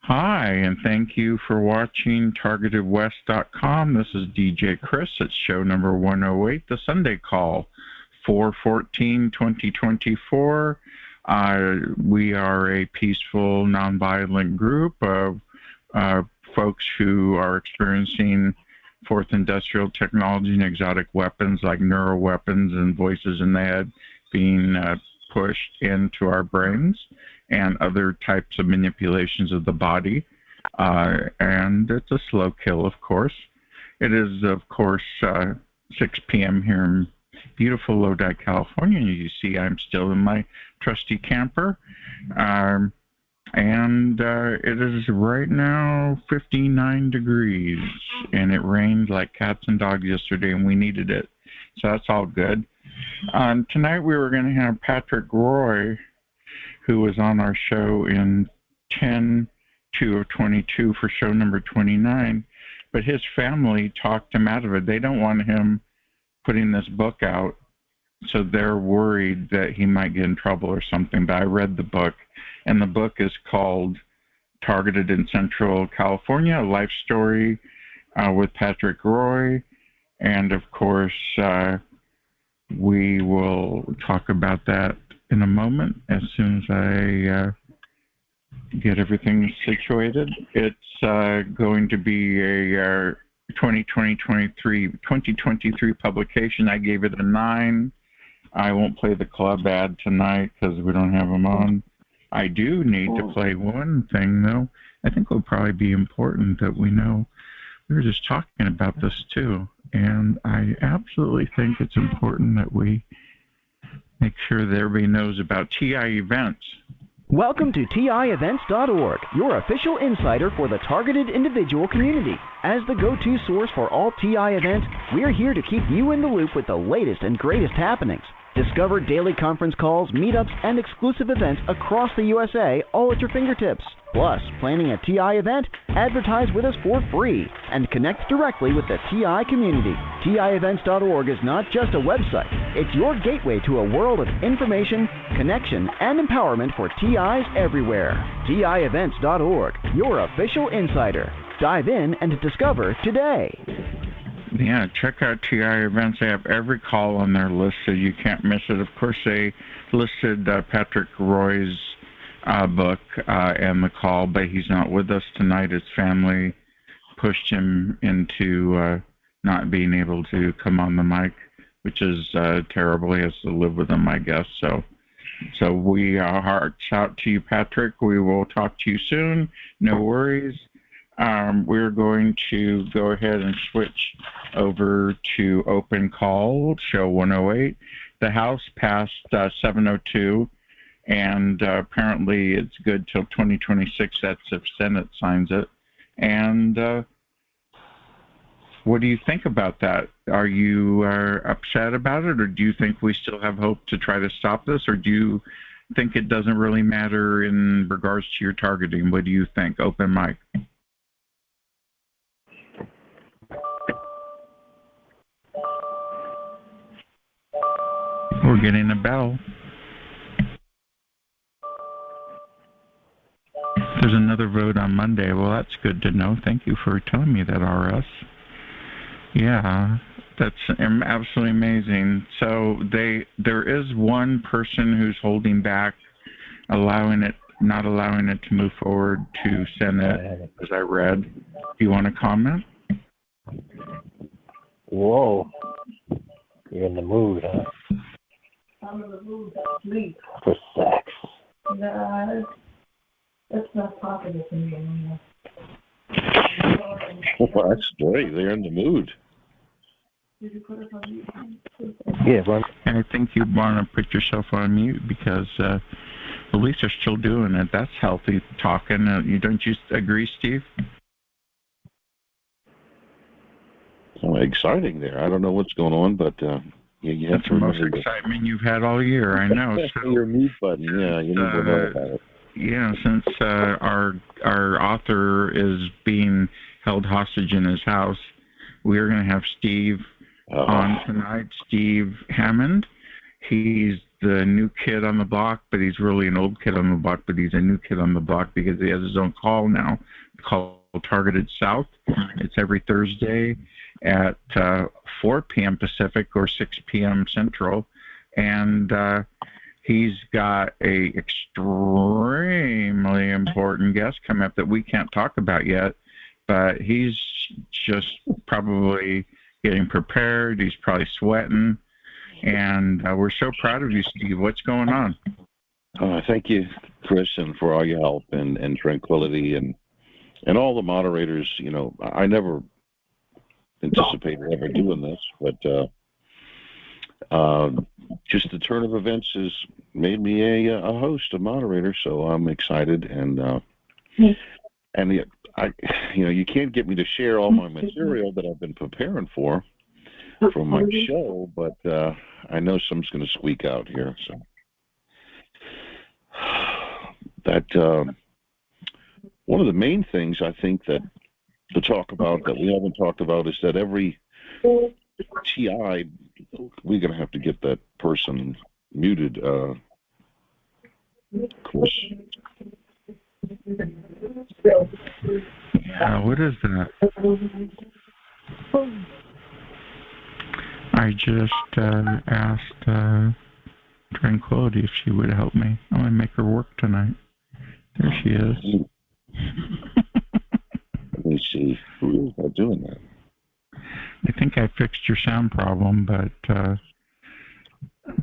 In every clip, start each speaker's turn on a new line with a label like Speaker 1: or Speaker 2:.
Speaker 1: Hi, and thank you for watching TargetedWest.com. This is DJ Chris. It's show number 108, the Sunday Call, 4/14/2024. We are a peaceful, nonviolent group of folks who are experiencing fourth industrial technology and exotic weapons like neural weapons and voices in the head being pushed into our brains, and other types of manipulations of the body. And it's a slow kill, of course. It is, of course, 6 p.m. here in beautiful Lodi, California. You see I'm still in my trusty camper. And it is right now 59 degrees, and it rained like cats and dogs yesterday, and we needed it. So that's all good. Tonight we were going to have Patrick Roy, who was on our show in 10/2/22 for show number 29, but his family talked him out of it. They don't want him putting this book out, so they're worried that he might get in trouble or something. But I read the book, and the book is called Targeted in Central California, a life story with Patrick Roy. And of course, we will talk about that in a moment as soon as I get everything situated. It's going to be a 2023 publication. I gave it a 9. I won't play the club ad tonight because we don't have them on. I do need to play one thing, though. I think it will probably be important that we know. We were just talking about this, too. And I absolutely think it's important that we make sure that everybody knows about TI events.
Speaker 2: Welcome to TIEvents.org, your official insider for the targeted individual community. As the go-to source for all TI events, we're here to keep you in the loop with the latest and greatest happenings. Discover daily conference calls, meetups, and exclusive events across the USA, all at your fingertips. Plus, planning a TI event? Advertise with us for free and connect directly with the TI community. TIEvents.org is not just a website. It's your gateway to a world of information, connection, and empowerment for TIs everywhere. TIEvents.org, your official insider. Dive in and discover today.
Speaker 1: Yeah, check out TI events. They have every call on their list, so you can't miss it. Of course, they listed Patrick Roy's book and the call, but he's not with us tonight. His family pushed him into not being able to come on the mic, which is terrible. He has to live with him, I guess. So we hearts out to you, Patrick. We will talk to you soon. No worries. We're going to go ahead and switch over to Open Call, show 108. The House passed 702, and apparently it's good till 2026. That's if Senate signs it. And what do you think about that? Are you upset about it, or do you think we still have hope to try to stop this, or do you think it doesn't really matter in regards to your targeting? What do you think? Open mic. We're getting a bell. There's another vote on Monday. Well, that's good to know. Thank you for telling me that, RS. Yeah, that's absolutely amazing. So there is one person who's holding back, not allowing it to move forward to Senate, as I read. Do you want to comment?
Speaker 3: Whoa. You're in the mood, huh?
Speaker 4: I'm in the mood to sleep.
Speaker 3: For sex.
Speaker 4: Nah, that's not popular for me anymore.
Speaker 5: Well, that's great. They're in the mood.
Speaker 4: Did you put us on mute?
Speaker 3: Yeah, but
Speaker 1: And I think you want to put yourself on mute because at least they're still doing it. That's healthy talking. Don't you agree, Steve?
Speaker 5: Oh, exciting there. I don't know what's going on, but you have
Speaker 1: That's
Speaker 5: to
Speaker 1: the most
Speaker 5: remember
Speaker 1: excitement you've had all year, I know. So,
Speaker 5: your mute button. Yeah, you need to know about it.
Speaker 1: Yeah, since our author is being held hostage in his house, we're going to have Steve on tonight. Steve Hammond. He's the new kid on the block, but he's really an old kid on the block, but he's a new kid on the block because he has his own call now. It's called Targeted South. It's every Thursday at 4 p.m. Pacific or 6 p.m. Central. And he's got a extremely important guest coming up that we can't talk about yet, but he's just probably getting prepared. He's probably sweating. And we're so proud of you, Steve. What's going on?
Speaker 5: Thank you, Chris, and for all your help and tranquility and all the moderators. You know, I never anticipated ever doing this, but just the turn of events has made me a host, a moderator. So I'm excited, and you can't get me to share all my material that I've been preparing for my show, but I know some's going to squeak out here. So that one of the main things I think that to talk about that we haven't talked about is that every TI, we're going to have to get that person muted. Of course.
Speaker 1: Yeah, what is that? I just asked Tranquility if she would help me. I want to make her work tonight. There she is.
Speaker 5: Let me see. Who is that doing that?
Speaker 1: I think I fixed your sound problem, but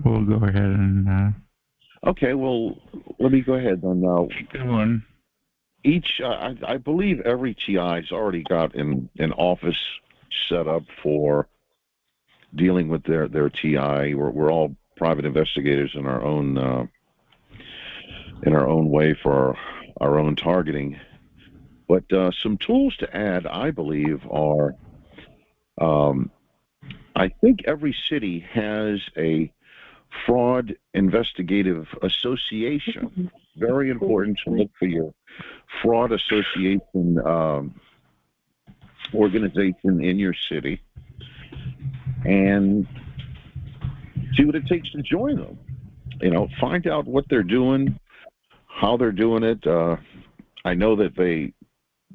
Speaker 1: we'll go ahead and...
Speaker 5: Okay, well, let me go ahead then.
Speaker 1: Keep going.
Speaker 5: Each, I believe every TI's already got an office set up for dealing with their TI. We're all private investigators in our own way for our own targeting. But some tools to add, I believe, are I think every city has a fraud investigative association. Very important to look for your fraud association organization in your city and see what it takes to join them. You know, find out what they're doing, how they're doing it. I know that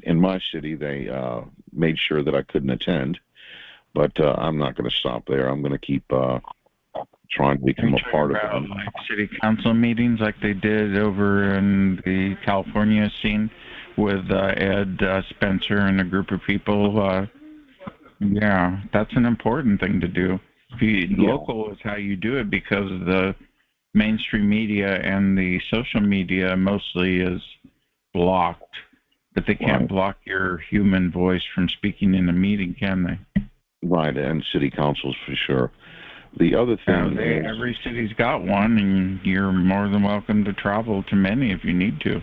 Speaker 5: in my city, they made sure that I couldn't attend, but I'm not going to stop there. I'm going to keep trying to become a part of it.
Speaker 1: Like city council meetings like they did over in the California scene with Ed Spencer and a group of people. Yeah, that's an important thing to do. Local is how you do it because the mainstream media and the social media mostly is blocked, but they can't block your human voice from speaking in a meeting, can they?
Speaker 5: Right, and city councils for sure. The other thing is...
Speaker 1: Every city's got one, and you're more than welcome to travel to many if you need to,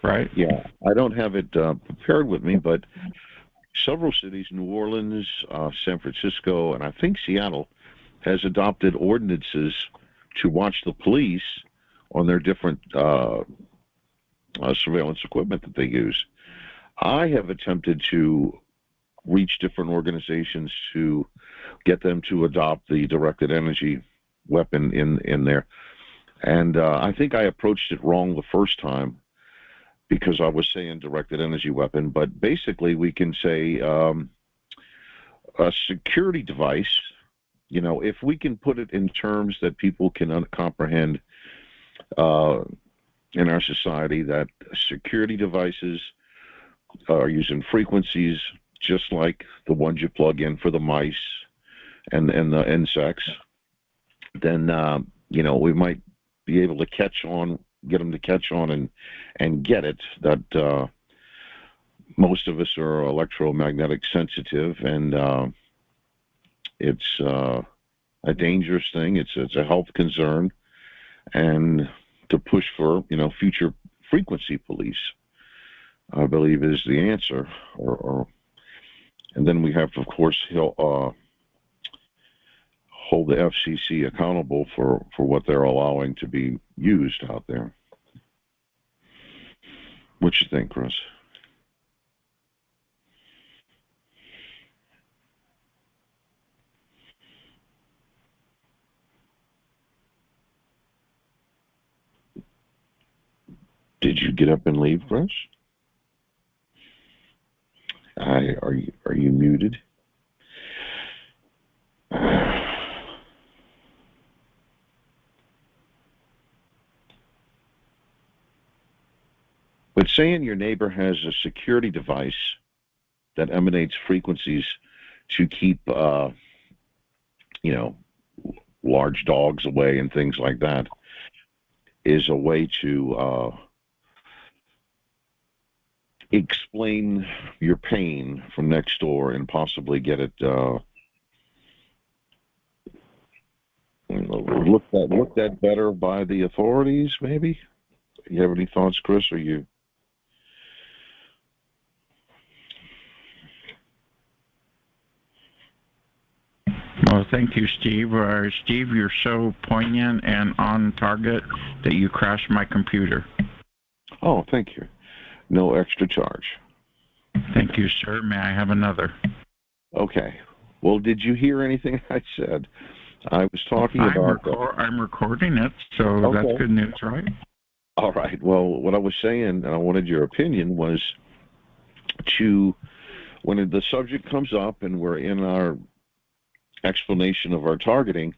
Speaker 1: right?
Speaker 5: Yeah, I don't have it prepared with me, but several cities, New Orleans, San Francisco, and I think Seattle, has adopted ordinances to watch the police on their different surveillance equipment that they use. I have attempted to reach different organizations to get them to adopt the directed energy weapon in there. And I think I approached it wrong the first time because I was saying directed energy weapon, but basically we can say a security device. You know, if we can put it in terms that people can comprehend in our society, that security devices are using frequencies just like the ones you plug in for the mice and the insects, then we might be able to get them to catch on and get it that most of us are electromagnetic sensitive, and it's a dangerous thing. It's a health concern, and to push for future frequency police, I believe, is the answer. And then we have to, of course, hold the FCC accountable for what they're allowing to be used out there. What you think, Chris? Did you get up and leave, Chris? Are you muted? But saying your neighbor has a security device that emanates frequencies to keep, large dogs away and things like that is a way to explain your pain from next door and possibly get it looked at better by the authorities, maybe? You have any thoughts, Chris, or you?
Speaker 1: Well, thank you, Steve. Steve, you're so poignant and on target that you crashed my computer.
Speaker 5: Oh, thank you. No extra charge.
Speaker 1: Thank you, sir. May I have another?
Speaker 5: Okay. Well, did you hear anything I said? I was talking about...
Speaker 1: I'm recording it, so
Speaker 5: okay.
Speaker 1: That's good news, right?
Speaker 5: All right. Well, what I was saying, and I wanted your opinion, was when the subject comes up and we're in our explanation of our targeting,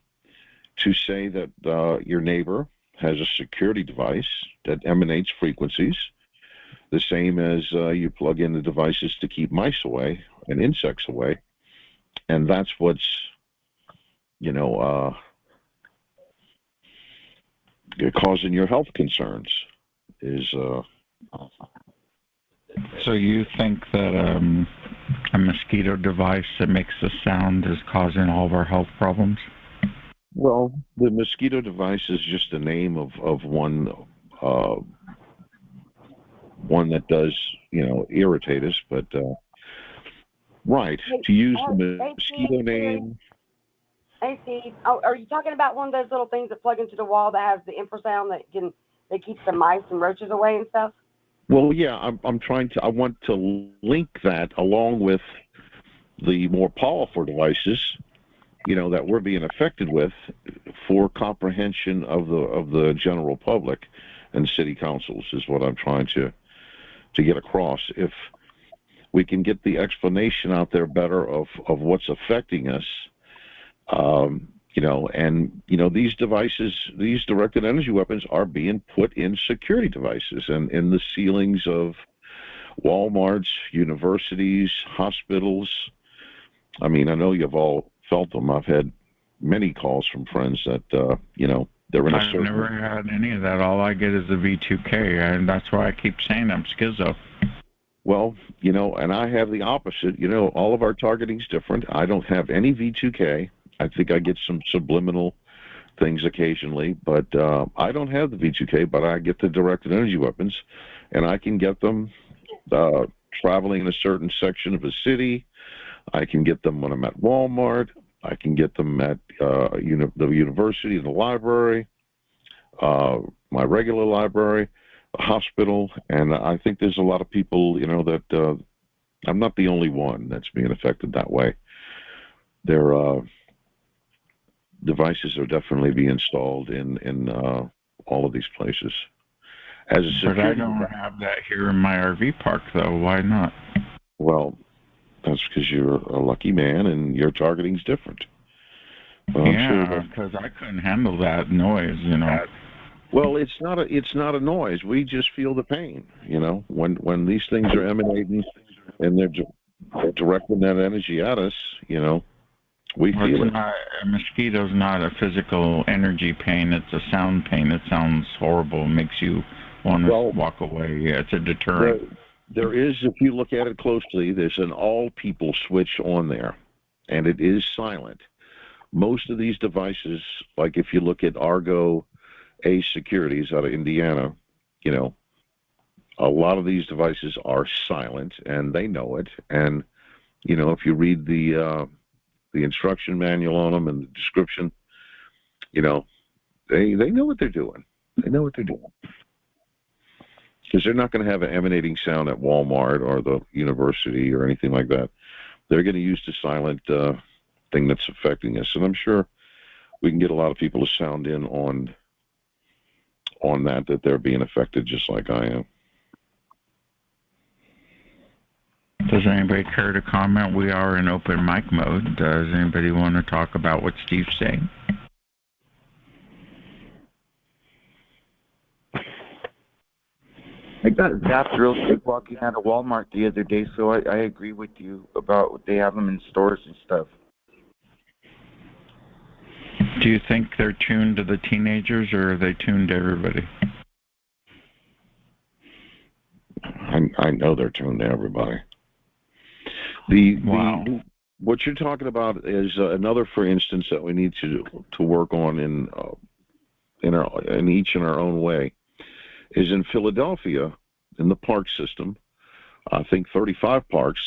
Speaker 5: to say that your neighbor has a security device that emanates frequencies, the same as you plug in the devices to keep mice away and insects away, and that's what's causing your health concerns is
Speaker 1: So you think that a mosquito device that makes a sound is causing all of our health problems?
Speaker 5: Well, the mosquito device is just the name of one that does irritate us, but right, to use the mosquito name.
Speaker 6: Hey Steve, are you talking about one of those little things that plug into the wall that has the infrasound that keeps the mice and roaches away and stuff?
Speaker 5: Well, yeah, I want to link that along with the more powerful devices, that we're being affected with for comprehension of the general public and city councils is what I'm trying to get across. If we can get the explanation out there better of what's affecting us, these devices, these directed energy weapons are being put in security devices and in the ceilings of Walmarts, universities, hospitals. I mean, I know you've all felt them. I've had many calls from friends that, they're in a certain...
Speaker 1: I've never had any of that. All I get is the V2K, and that's why I keep saying I'm schizo.
Speaker 5: Well, and I have the opposite. All of our targeting's different. I don't have any V2K. I think I get some subliminal things occasionally, but I don't have the V2K, but I get the directed energy weapons, and I can get them traveling in a certain section of a city. I can get them when I'm at Walmart. I can get them at the university, the library, my regular library, a hospital, and I think there's a lot of people, that I'm not the only one that's being affected that way. Their devices are definitely being installed in all of these places. As a security,
Speaker 1: but I don't have that here in my RV park, though. Why not?
Speaker 5: Well, that's because you're a lucky man and your targeting's different. But
Speaker 1: yeah, because I couldn't handle that noise,
Speaker 5: Well, it's not a noise. We just feel the pain, when these things are emanating and they're directing that energy at us, we feel it.
Speaker 1: A mosquito's not a physical energy pain. It's a sound pain. It sounds horrible. It makes you want to walk away. Yeah, it's a deterrent.
Speaker 5: There is, if you look at it closely, there's an all people switch on there, and it is silent. Most of these devices, like if you look at Argo A Securities out of Indiana, a lot of these devices are silent, and they know it. And, if you read the instruction manual on them and the description, they know what they're doing. They know what they're doing. Because they're not going to have an emanating sound at Walmart or the university or anything like that. They're going to use the silent thing that's affecting us. And I'm sure we can get a lot of people to sound in on that they're being affected just like I am.
Speaker 1: Does anybody care to comment? We are in open mic mode. Does anybody want to talk about what Steve's saying?
Speaker 7: I got zapped real quick walking out of Walmart the other day, so I agree with you about they have them in stores and stuff.
Speaker 1: Do you think they're tuned to the teenagers, or are they tuned to everybody?
Speaker 5: I know they're tuned to everybody. What you're talking about is another, for instance, that we need to work on in each in our own way. Is in Philadelphia, in the park system, I think 35 parks,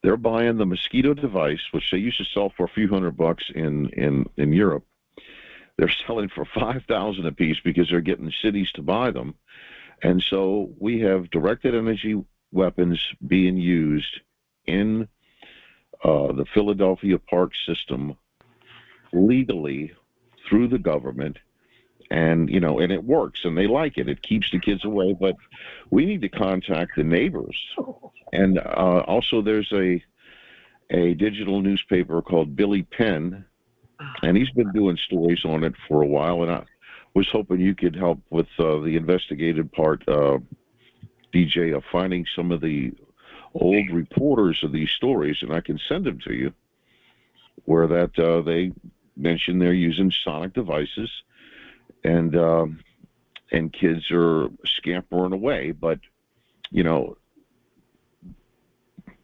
Speaker 5: they're buying the mosquito device, which they used to sell for a few $100 in Europe. They're selling for $5,000 a piece because they're getting cities to buy them. And so we have directed energy weapons being used in the Philadelphia park system legally through the government. And, and it works, and they like it. It keeps the kids away, but we need to contact the neighbors. And also there's a digital newspaper called Billy Penn, and he's been doing stories on it for a while, and I was hoping you could help with the investigative part, DJ, of finding some of the old reporters of these stories, and I can send them to you, where that they mention they're using sonic devices, and kids are scampering away, but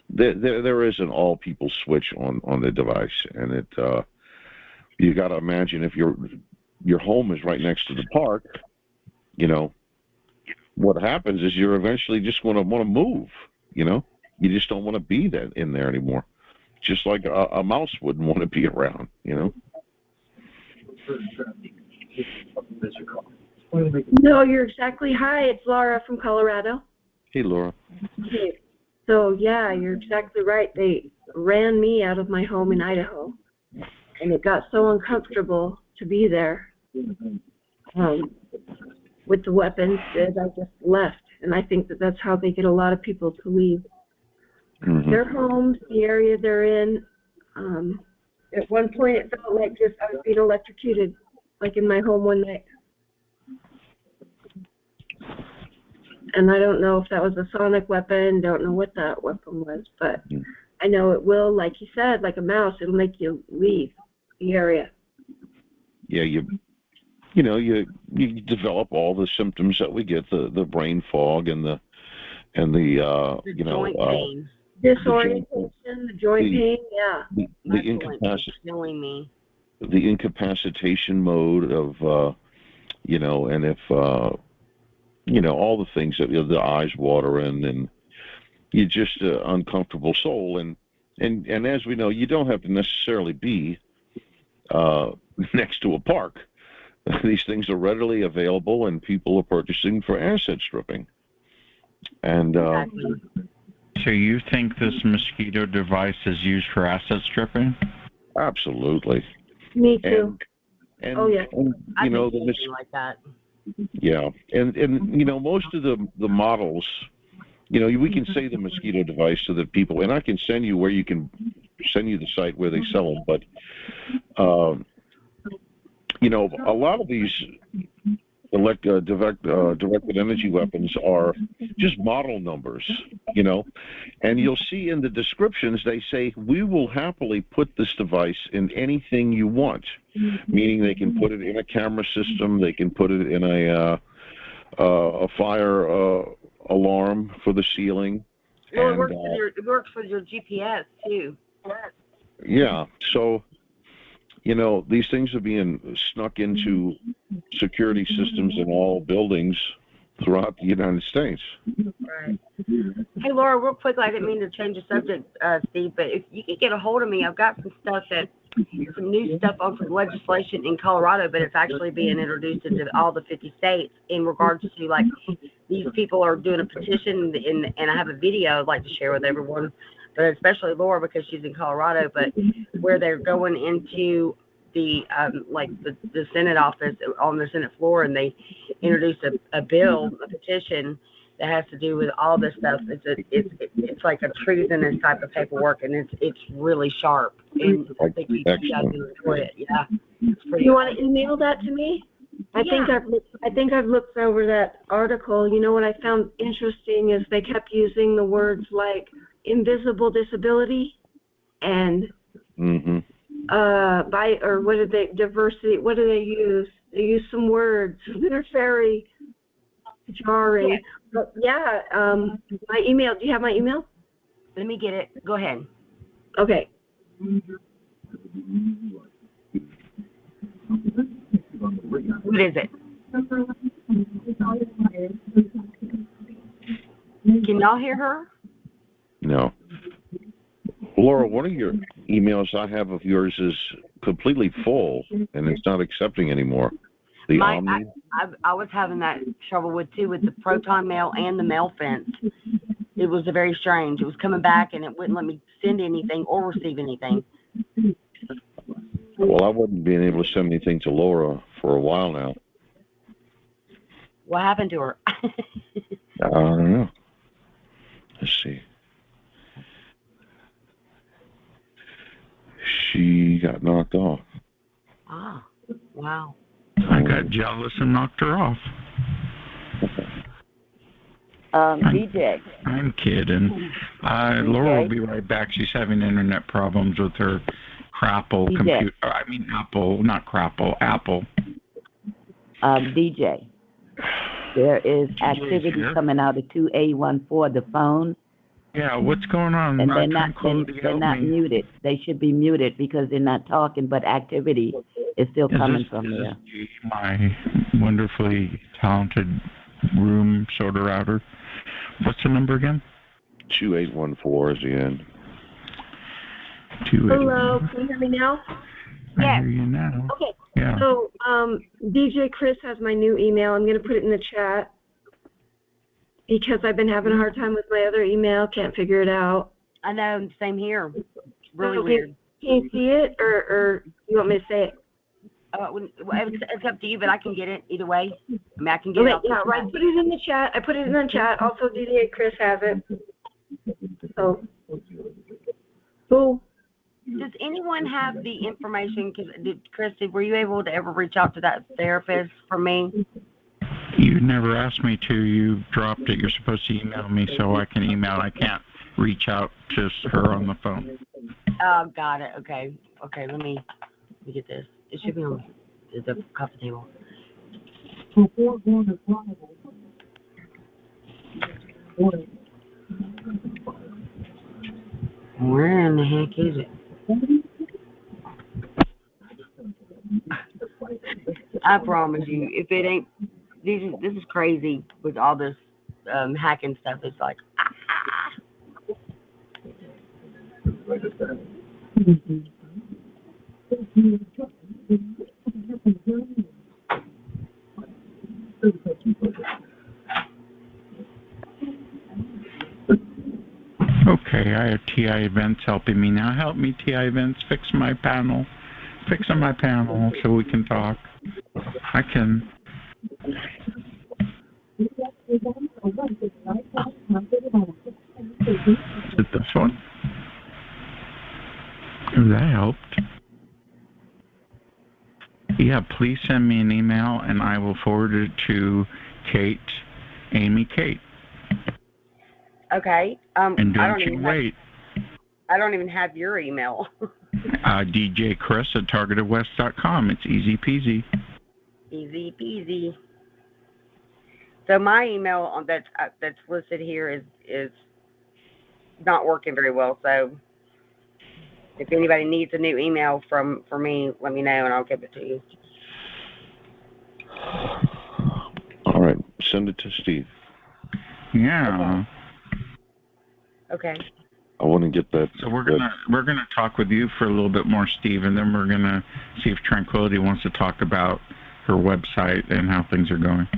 Speaker 5: there is an all people switch on the device, and it you got to imagine if your home is right next to the park, what happens is you're eventually just going to want to move. You just don't want to be in there anymore, just like a mouse wouldn't want to be around.
Speaker 8: No, you're exactly. Hi, it's Laura from Colorado.
Speaker 5: Hey, Laura.
Speaker 8: Okay. So, yeah, you're exactly right. They ran me out of my home in Idaho, and it got so uncomfortable to be there with the weapons that I just left. And I think that's how they get a lot of people to leave their homes, the area they're in. At one point, it felt like I was being electrocuted, like in my home one night. And I don't know if that was a sonic weapon, don't know what that weapon was, but I know it will, like you said, like a mouse, it'll make you leave the area.
Speaker 5: Yeah, you develop all the symptoms that we get, the brain fog and the
Speaker 6: joint pain.
Speaker 8: Disorientation, the joint pain, yeah.
Speaker 5: The incapacitation mode of, and if, all the things that the eyes watering, and you're just an uncomfortable soul. And as we know, you don't have to necessarily be next to a park. These things are readily available, and people are purchasing for asset stripping. And
Speaker 1: so you think this mosquito device is used for asset stripping?
Speaker 5: Absolutely.
Speaker 8: Me too.
Speaker 5: And,
Speaker 8: yeah.
Speaker 5: And,
Speaker 6: like that.
Speaker 5: Yeah, and most of the models, we can say the mosquito device so that people, and I can send you the site where they sell them, but a lot of these directed energy weapons are just model numbers, and you'll see in the descriptions they say, we will happily put this device in anything you want, meaning they can put it in a camera system, they can put it in a fire alarm for the ceiling.
Speaker 6: Well, it works with your GPS too.
Speaker 5: Yeah, so these things are being snuck into security systems in all buildings throughout the United States.
Speaker 6: Right. Hey, Laura, real quickly, I didn't mean to change the subject, Steve, but if you could get a hold of me, I've got some new stuff on some legislation in Colorado, but it's actually being introduced into all the 50 states in regards to, like, these people are doing a petition, and I have a video I'd like to share with everyone, but especially Laura because she's in Colorado, but where they're going into the the Senate office on the Senate floor, and they introduced a bill, a petition that has to do with all this stuff. It's like a treasonous type of paperwork, and it's really sharp. And I think you guys will enjoy it. Yeah.
Speaker 8: You want to email that to me? I think I've looked over that article. You know what I found interesting is they kept using the words like invisible disability and diversity. What do they use? They use some words that are very jarring.
Speaker 6: Yeah.
Speaker 8: But yeah, my email. Do you have my email?
Speaker 6: Let me get it. Go ahead.
Speaker 8: Okay.
Speaker 6: What is it? Can y'all hear her?
Speaker 5: No. Laura, one of your emails I have of yours is completely full, and it's not accepting anymore.
Speaker 6: I was having that trouble with the Proton Mail and the Mail Fence. It was very strange. It was coming back, and it wouldn't let me send anything or receive anything.
Speaker 5: Well, I wasn't being able to send anything to Laura for a while now.
Speaker 6: What happened to her?
Speaker 5: I don't know. Let's see. She got knocked off.
Speaker 6: Ah, wow.
Speaker 1: I got jealous and knocked her off.
Speaker 9: DJ.
Speaker 1: I'm kidding. Laura will be right back. She's having internet problems with her Crapple computer. I mean Apple, not Crapple, Apple.
Speaker 9: DJ. There is activity coming out of 2814, the phone.
Speaker 1: Yeah, what's going on?
Speaker 9: And they're not muted. They should be muted because they're not talking, but activity is still coming from there.
Speaker 1: My wonderfully talented room sorter router. What's the number again?
Speaker 5: 2814 is the end.
Speaker 8: Hello, can you hear me now?
Speaker 1: I hear you now.
Speaker 8: Okay.
Speaker 1: Yeah.
Speaker 8: So, DJ Chris has my new email. I'm going to put it in the chat because I've been having a hard time with my other email. Can't figure it out.
Speaker 6: I know. Same here. Really weird.
Speaker 8: Can you see it, or you want me to say it?
Speaker 6: It's up to you, but I can get it either way. I mean, I can get it.
Speaker 8: Yeah, right. Put it in the chat. I put it in the chat. Also, DJ Chris has it. So, cool.
Speaker 6: Does anyone have the information? Christy, were you able to ever reach out to that therapist for me?
Speaker 1: You never asked me to. You dropped it. You're supposed to email me so I can email. I can't reach out to her on the phone.
Speaker 6: Oh, got it. Okay. Let me get this. It should be on the coffee table. Where in the heck is it? I promise you, if it ain't, this is crazy with all this hacking stuff. It's like,
Speaker 1: Okay, I have TI Events helping me now. Help me, TI Events, fix my panel. Fix on my panel so we can talk. I can. Is it this one? That helped. Yeah, please send me an email and I will forward it to Kate.
Speaker 6: okay.
Speaker 1: And don't you wait.
Speaker 6: I don't even have your email.
Speaker 1: DJ Chris at TargetedWest.com. It's easy peasy.
Speaker 6: Easy peasy. So my email that's listed here is not working very well. So if anybody needs a new email for me, let me know and I'll give it to you.
Speaker 5: All right, send it to Steve.
Speaker 1: Yeah.
Speaker 6: Okay.
Speaker 5: I want to get that.
Speaker 1: So we're gonna talk with you for a little bit more, Steve, and then we're gonna see if Tranquility wants to talk about her website and how things are going.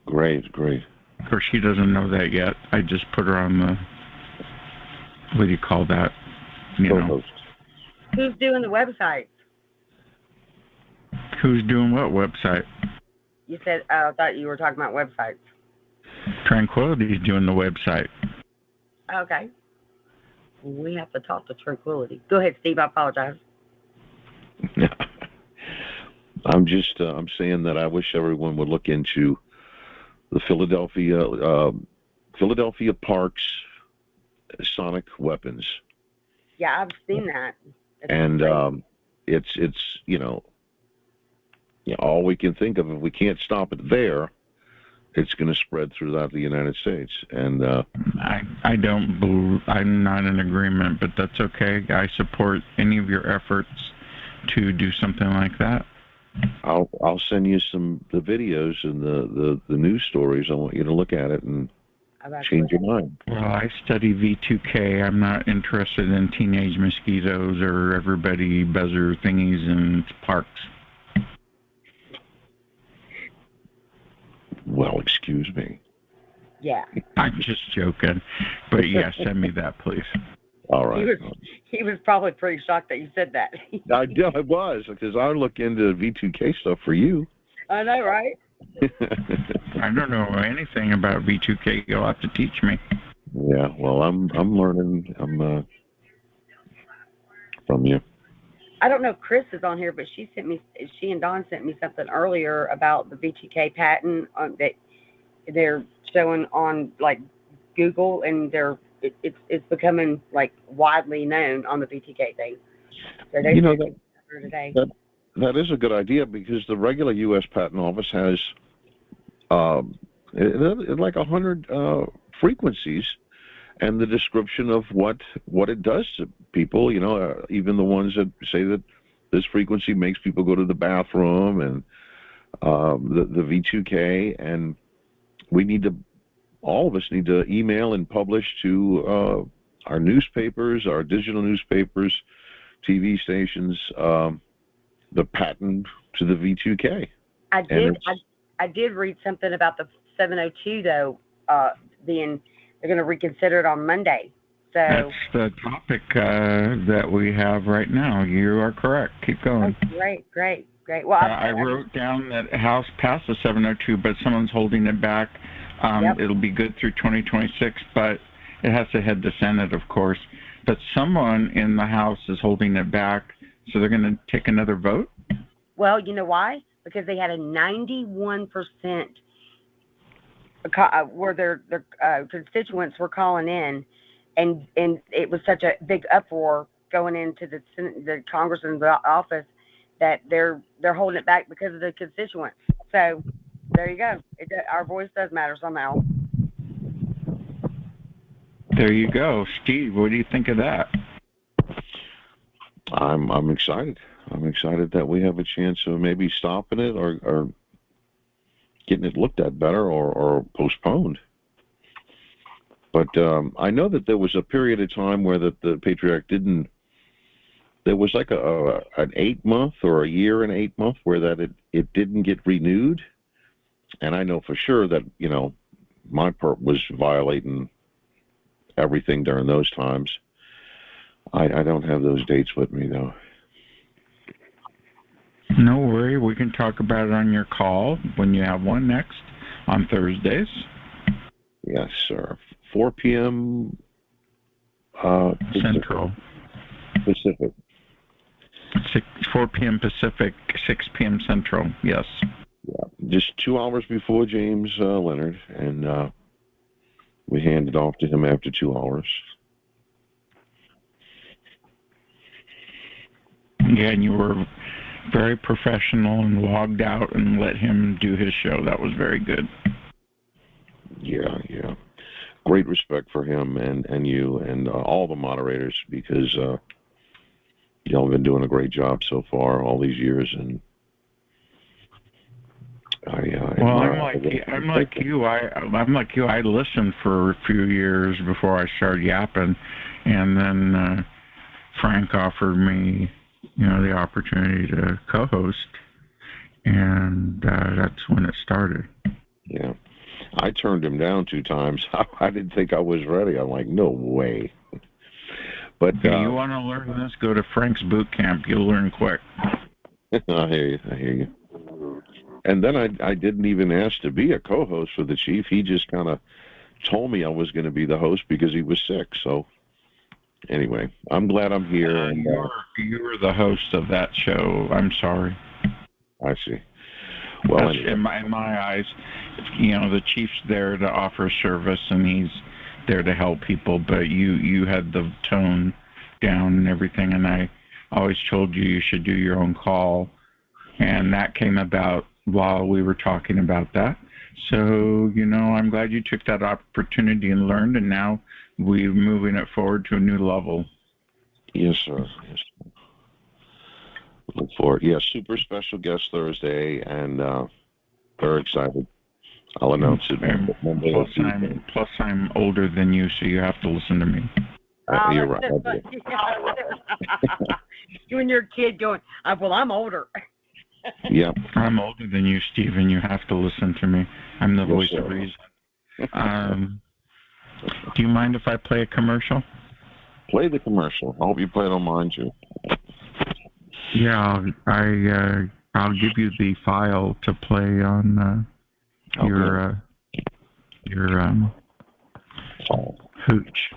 Speaker 5: Great.
Speaker 1: Of course, she doesn't know that yet. I just put her on the, what do you call that? You know.
Speaker 6: Who's doing the website?
Speaker 1: Who's doing what website?
Speaker 6: You said, I thought you were talking about websites.
Speaker 1: Tranquility's doing the website.
Speaker 6: Okay. We have to talk to Tranquility. Go ahead, Steve. I apologize.
Speaker 5: I'm saying that I wish everyone would look into the Philadelphia Parks sonic weapons.
Speaker 6: Yeah, I've seen that.
Speaker 5: It's all we can think of. If we can't stop it there, it's going to spread throughout the United States. And I'm not in agreement, but that's okay. I support any of your efforts to do something like that. I'll send you the videos and the news stories. I want you to look at it and change your mind. Well, I study V2K. I'm not interested in teenage mosquitoes or everybody buzzer thingies in parks. Well, excuse me.
Speaker 6: Yeah.
Speaker 1: I'm just joking. But yeah, send me that, please. All right.
Speaker 6: He was probably pretty shocked that you said that.
Speaker 5: I was, because I look into V2K stuff for you.
Speaker 6: I know, right?
Speaker 1: I don't know anything about V2K. You'll have to teach me.
Speaker 5: Yeah, well, I'm learning. I'm from you.
Speaker 6: I don't know if Chris is on here, but she and Dawn sent me something earlier about the V2K patent that they're showing on like Google, and it's becoming like widely known on the V2K thing. So they
Speaker 5: that is a good idea, because the regular U.S. Patent Office has like 100 frequencies, and the description of what it does to people. Even the ones that say that this frequency makes people go to the bathroom, and the V2K, and all of us need to email and publish to our newspapers, our digital newspapers, TV stations, the patent to the V2K.
Speaker 6: I did read something about the 702 though, they're going to reconsider it on Monday. So
Speaker 1: that's the topic that we have right now. You are correct. Keep going.
Speaker 6: Oh, great. Well,
Speaker 1: I wrote down that House passed the 702, but someone's holding it back. It'll be good through 2026, but it has to head to Senate, of course. But someone in the House is holding it back, so they're going to take another vote?
Speaker 6: Well, you know why? Because they had a 91% where their constituents were calling in, and it was such a big uproar going into the Congressman's office that they're holding it back because of the constituents. So there you go. Our voice does matter somehow.
Speaker 1: There you go. Steve, what do you think of that?
Speaker 5: I'm excited. I'm excited that we have a chance of maybe stopping it or getting it looked at better or postponed. But I know that there was a period of time where the Patriot Act there was like an 8-month or a year and 8 month where it didn't get renewed. And I know for sure that, my part was violating everything during those times. I don't have those dates with me, though.
Speaker 1: No worry. We can talk about it on your call when you have one next on Thursdays.
Speaker 5: Yes, sir. 4 p.m.
Speaker 1: Central.
Speaker 5: Pacific.
Speaker 1: 4 p.m. Pacific, 6 p.m. Central. Yes.
Speaker 5: Yeah, just 2 hours before James Leonard, and we handed off to him after 2 hours.
Speaker 1: Yeah, and you were very professional and logged out and let him do his show. That was very good.
Speaker 5: Yeah. Great respect for him and you and all the moderators, because y'all have been doing a great job so far all these years. And
Speaker 1: I'm like you. I listened for a few years before I started yapping, and then Frank offered me, the opportunity to co-host, and that's when it started.
Speaker 5: Yeah, I turned him down 2 times. I didn't think I was ready. I'm like, no way. But
Speaker 1: you want to learn this? Go to Frank's boot camp. You'll learn quick.
Speaker 5: I hear you. I hear you. And then I didn't even ask to be a co-host for the chief. He just kind of told me I was going to be the host because he was sick. So anyway, I'm glad I'm here.
Speaker 1: You were the host of that show. I'm sorry.
Speaker 5: I see. Well, anyway.
Speaker 1: in my eyes, the chief's there to offer service and he's there to help people. But you had the tone down and everything, and I always told you should do your own call, and that came about while we were talking about that. So, I'm glad you took that opportunity and learned, and now we're moving it forward to a new level.
Speaker 5: Yes, sir. Yes, sir. Look forward. Yeah, super special guest Thursday, and very excited. I'll announce it Monday.
Speaker 1: Plus, I'm older than you, so you have to listen to me.
Speaker 5: You're right.
Speaker 6: You and your kid going, well, I'm older.
Speaker 5: Yeah.
Speaker 1: I'm older than you, Stephen. You have to listen to me. I'm the voice of reason. Do you mind if I play a commercial?
Speaker 5: Play the commercial. I hope you play it on mine, too.
Speaker 1: Yeah, I'll give you the file to play on your hooch.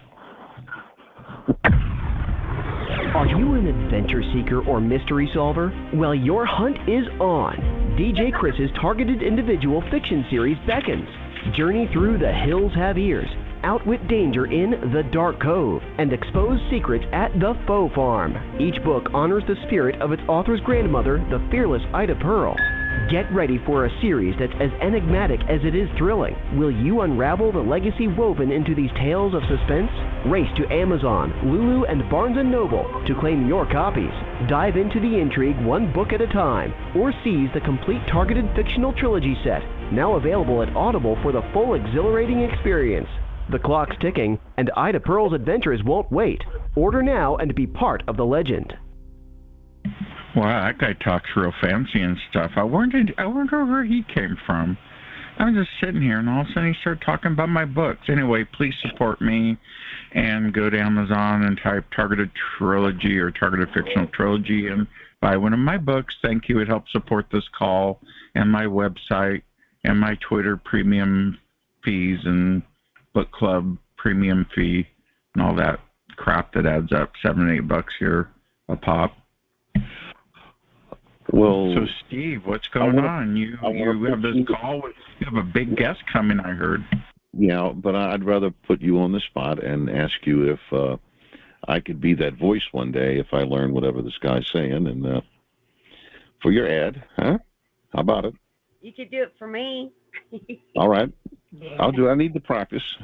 Speaker 2: Are you an adventure seeker or mystery solver? Well, your hunt is on. DJ Chris's Targeted Individual fiction series beckons. Journey through The Hills Have Ears, outwit danger in The Dark Cove, and expose secrets at The Faux Farm. Each book honors the spirit of its author's grandmother, the fearless Ida Pearl. Get ready for a series that's as enigmatic as it is thrilling. Will you unravel the legacy woven into these tales of suspense? Race to Amazon, Lulu, and Barnes & Noble to claim your copies. Dive into the intrigue one book at a time, or seize the complete Targeted fictional trilogy set, now available at Audible for the full exhilarating experience. The clock's ticking, and Ida Pearl's adventures won't wait. Order now and be part of the legend.
Speaker 1: Wow, that guy talks real fancy and stuff. I wonder where he came from. I was just sitting here, and all of a sudden he started talking about my books. Anyway, please support me and go to Amazon and type Targeted Trilogy or Targeted Fictional Trilogy and buy one of my books. Thank you. It helps support this call and my website and my Twitter premium fees and book club premium fee and all that crap that adds up $7-8 here a pop.
Speaker 5: Well,
Speaker 1: so Steve, what's going on? You have this call. You have a big guest coming, I heard.
Speaker 5: Yeah, but I'd rather put you on the spot and ask you if I could be that voice one day if I learn whatever this guy's saying, and for your ad, huh? How about it?
Speaker 6: You could do it for me.
Speaker 5: All right, I'll do it. I need to practice.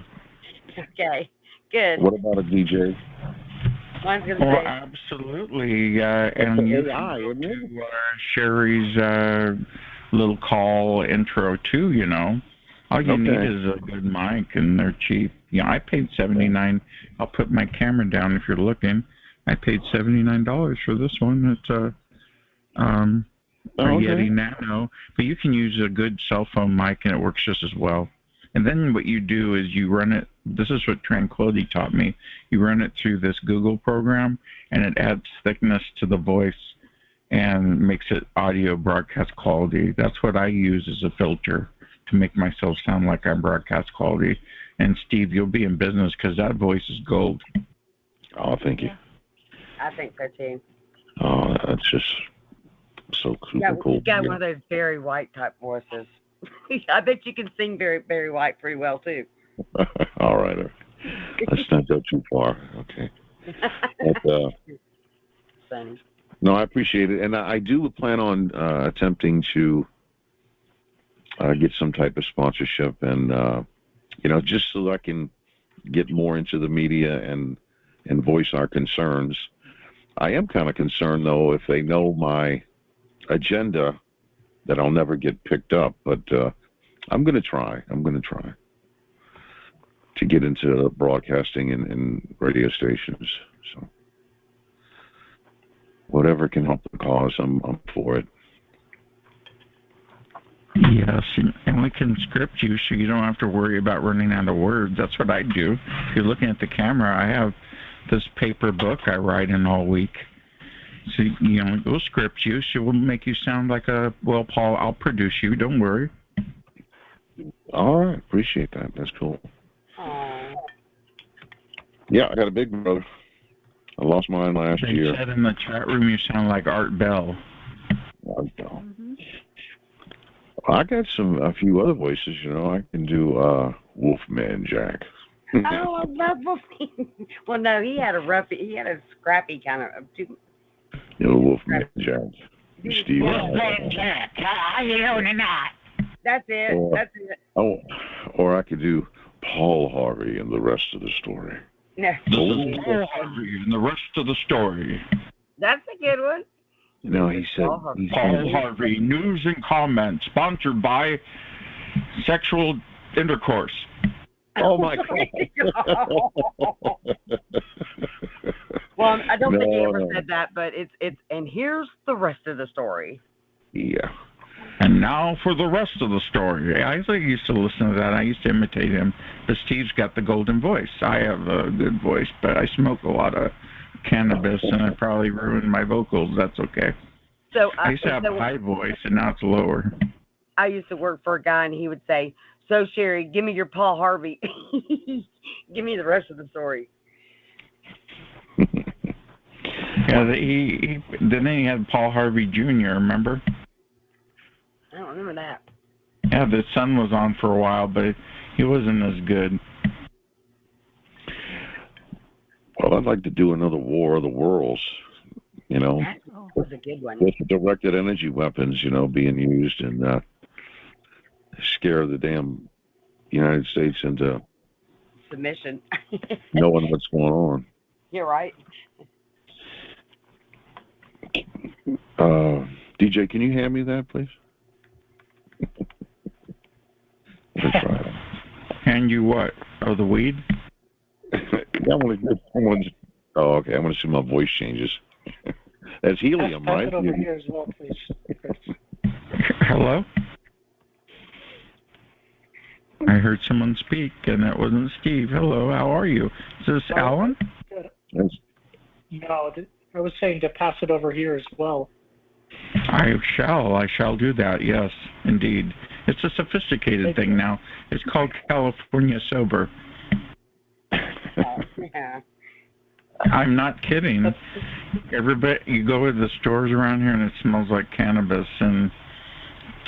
Speaker 6: Okay, good.
Speaker 5: What about a DJ?
Speaker 1: Absolutely. And you can go to Sherry's little call intro too. All you need is a good mic, and they're cheap. I paid $79. I'll put my camera down if you're looking. I paid $79 for this one. It's a Yeti Nano, but you can use a good cell phone mic, and it works just as well. And then what you do is you run it. This is what Tranquility taught me. You run it through this Google program, and it adds thickness to the voice and makes it audio broadcast quality. That's what I use as a filter to make myself sound like I'm broadcast quality. And Steve, you'll be in business because that voice is gold.
Speaker 5: Oh, thank you.
Speaker 6: I think so too.
Speaker 5: Oh, that's just so super cool.
Speaker 6: You got one of those Barry White type voices. I bet you can sing Barry White pretty well too.
Speaker 5: All right. Let's not go too far. Okay. But,
Speaker 6: funny.
Speaker 5: No, I appreciate it, and I do plan on attempting to get some type of sponsorship, and just so I can get more into the media and voice our concerns. I am kind of concerned though if they know my agenda that I'll never get picked up, but I'm going to try. To get into broadcasting and radio stations. So whatever can help the cause, I'm for it.
Speaker 1: Yes, and we can script you so you don't have to worry about running out of words. That's what I do. If you're looking at the camera, I have this paper book I write in all week. So, we'll script you. She will make you sound like well, Paul, I'll produce you. Don't worry.
Speaker 5: All right. Appreciate that. That's cool.
Speaker 6: Aww.
Speaker 5: Yeah, I got a big brother. I lost mine last year.
Speaker 1: They said in the chat room you sound like Art Bell.
Speaker 5: Art Bell. Mm-hmm. I got a few other voices, I can do Wolfman Jack.
Speaker 6: Oh, I love Wolfman. Well, no, he had a scrappy kind of.
Speaker 5: Wolfman Jack. Steve.
Speaker 6: Wolfman Jack. How you doing tonight? That's it. That's it.
Speaker 5: Oh, or I could do Paul Harvey and the rest of the story.
Speaker 6: No.
Speaker 1: Paul Harvey and the rest of the story.
Speaker 6: That's a good one.
Speaker 5: He said
Speaker 1: Paul Harvey, news and comments, sponsored by sexual intercourse.
Speaker 5: Oh my God.
Speaker 6: Well, I don't think he ever said that, but it's and here's the rest of the story.
Speaker 5: Yeah.
Speaker 1: And now for the rest of the story. I used to listen to that. I used to imitate him. But Steve's got the golden voice. I have a good voice, but I smoke a lot of cannabis, and I probably ruined my vocals. That's okay.
Speaker 6: So
Speaker 1: I used to have a high voice, and now it's lower.
Speaker 6: I used to work for a guy, and he would say, "So Sherry, give me your Paul Harvey. Give me the rest of the story."
Speaker 1: Yeah, then he had Paul Harvey Jr. Remember?
Speaker 6: I don't remember that.
Speaker 1: Yeah, the son was on for a while, but he wasn't as good.
Speaker 5: Well, I'd like to do another War of the Worlds.
Speaker 6: That was a good one.
Speaker 5: With directed energy weapons, being used and scare the damn United States into
Speaker 6: submission.
Speaker 5: Knowing what's going on.
Speaker 6: You're right.
Speaker 5: DJ, can you hand me that, please?
Speaker 1: Hand you what? Oh, the weed?
Speaker 5: Oh, okay. I want to see my voice changes. That's helium,
Speaker 10: pass
Speaker 5: right?
Speaker 10: It over here as well, please.
Speaker 1: Hello? I heard someone speak, and that wasn't Steve. Hello, how are you? Is this Alan?
Speaker 5: Yes.
Speaker 10: No, I was saying to pass it over here as well.
Speaker 1: I shall do that, yes, indeed. It's a sophisticated thing now. It's called California Sober.
Speaker 6: Yeah.
Speaker 1: I'm not kidding. Everybody, you go to the stores around here and it smells like cannabis, and